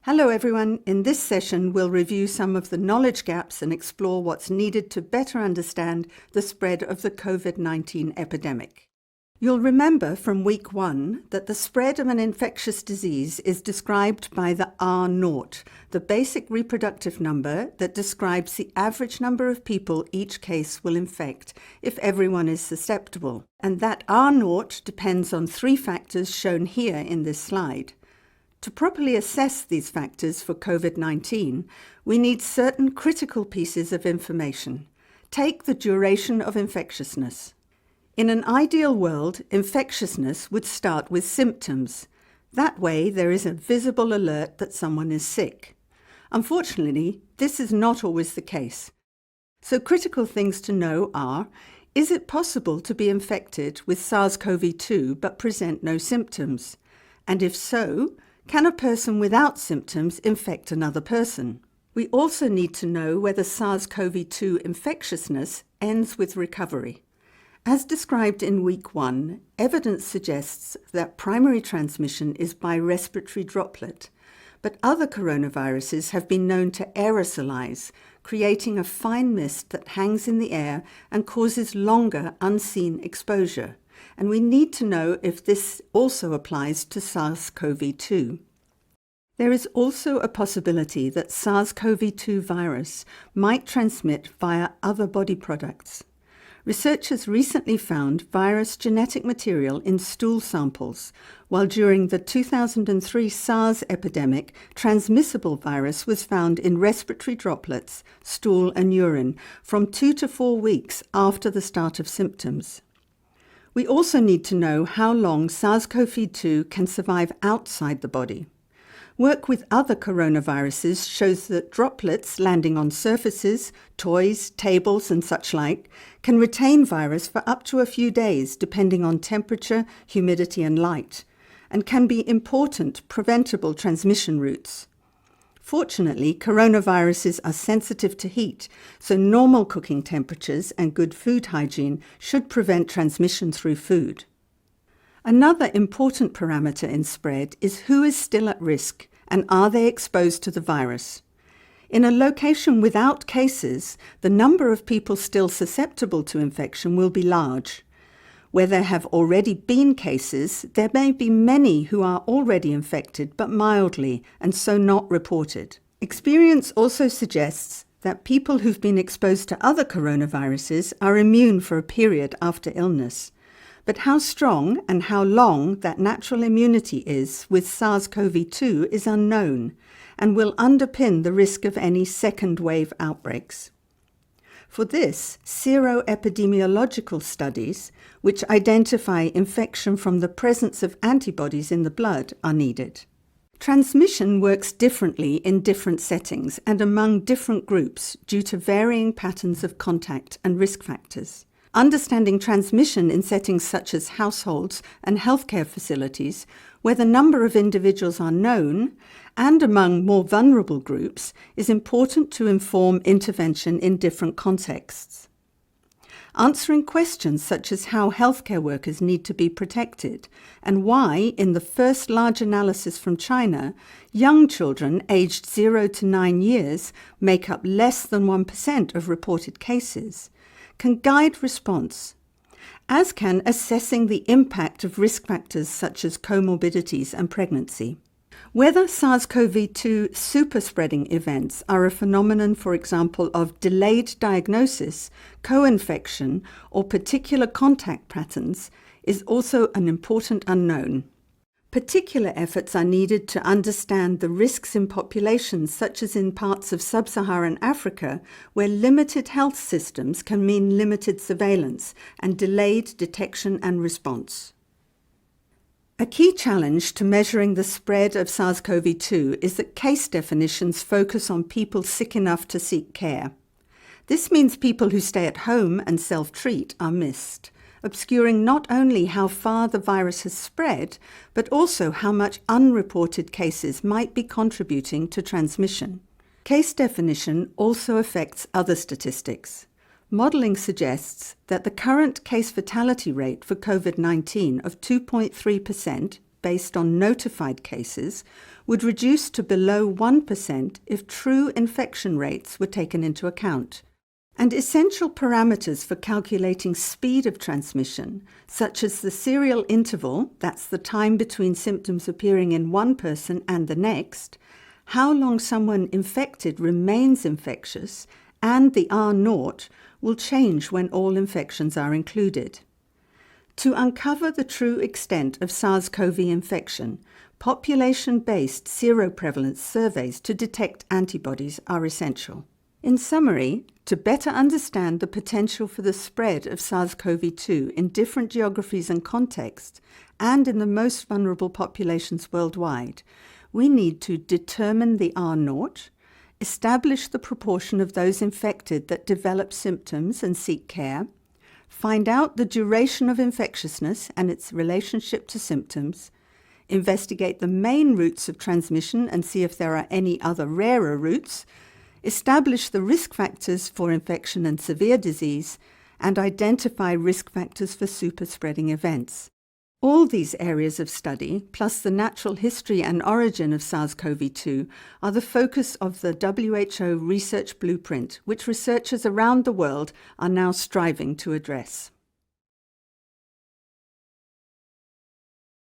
Hello everyone, in this session we'll review some of the knowledge gaps and explore what's needed to better understand the spread of the COVID-19 epidemic. You'll remember from week 1 that the spread of an infectious disease is described by the R0, the basic reproductive number that describes the average number of people each case will infect if everyone is susceptible. And that R0 depends on 3 factors shown here in this slide. To properly assess these factors for COVID-19, we need certain critical pieces of information. Take the duration of infectiousness. In an ideal world, infectiousness would start with symptoms. That way, there is a visible alert that someone is sick. Unfortunately, this is not always the case. So critical things to know are, is it possible to be infected with SARS CoV-2 but present no symptoms? And if so, can a person without symptoms infect another person? We also need to know whether SARS CoV-2 infectiousness ends with recovery. As described in week 1, evidence suggests that primary transmission is by respiratory droplet, but other coronaviruses have been known to aerosolize, creating a fine mist that hangs in the air and causes longer unseen exposure. And we need to know if this also applies to SARS CoV-2. There is also a possibility that SARS CoV-2 virus might transmit via other body products. Researchers recently found virus genetic material in stool samples, while during the 2003 SARS epidemic, transmissible virus was found in respiratory droplets, stool and urine from 2 to 4 weeks after the start of symptoms. We also need to know how long SARS CoV-2 can survive outside the body. Work with other coronaviruses shows that droplets landing on surfaces, toys, tables and such like can retain virus for up to a few days depending on temperature, humidity and light, and can be important preventable transmission routes. Fortunately, coronaviruses are sensitive to heat, so normal cooking temperatures and good food hygiene should prevent transmission through food. Another important parameter in spread is who is still at risk and are they exposed to the virus. In a location without cases, the number of people still susceptible to infection will be large. Where there have already been cases, there may be many who are already infected but mildly and so not reported. Experience also suggests that people who've been exposed to other coronaviruses are immune for a period after illness. But how strong and how long that natural immunity is with SARS CoV-2 is unknown and will underpin the risk of any second wave outbreaks. For this, seroepidemiological studies, which identify infection from the presence of antibodies in the blood, are needed. Transmission works differently in different settings and among different groups due to varying patterns of contact and risk factors. Understanding transmission in settings such as households and healthcare facilities, where the number of individuals are known, and among more vulnerable groups, is important to inform intervention in different contexts. Answering questions such as how healthcare workers need to be protected, and why, in the first large analysis from China, young children aged 0 to 9 years make up less than 1% of reported cases, can guide response, as can assessing the impact of risk factors such as comorbidities and pregnancy. Whether SARS CoV-2 superspreading events are a phenomenon, for example, of delayed diagnosis, co-infection, or particular contact patterns, is also an important unknown. Particular efforts are needed to understand the risks in populations such as in parts of sub-Saharan Africa, where limited health systems can mean limited surveillance and delayed detection and response. A key challenge to measuring the spread of SARS CoV-2 is that case definitions focus on people sick enough to seek care. This means people who stay at home and self-treat are missed, obscuring not only how far the virus has spread, but also how much unreported cases might be contributing to transmission. Case definition also affects other statistics. Modelling suggests that the current case fatality rate for COVID-19 of 2.3%, based on notified cases, would reduce to below 1% if true infection rates were taken into account. And essential parameters for calculating speed of transmission, such as the serial interval, that's the time between symptoms appearing in one person and the next, how long someone infected remains infectious, and the R0 will change when all infections are included. To uncover the true extent of SARS-CoV infection, population-based seroprevalence surveys to detect antibodies are essential. In summary, to better understand the potential for the spread of SARS-CoV-2 in different geographies and contexts, and in the most vulnerable populations worldwide, we need to determine the R0, establish the proportion of those infected that develop symptoms and seek care, find out the duration of infectiousness and its relationship to symptoms, investigate the main routes of transmission and see if there are any other rarer routes, establish the risk factors for infection and severe disease, and identify risk factors for super-spreading events. All these areas of study, plus the natural history and origin of SARS-CoV-2, are the focus of the WHO Research Blueprint, which researchers around the world are now striving to address.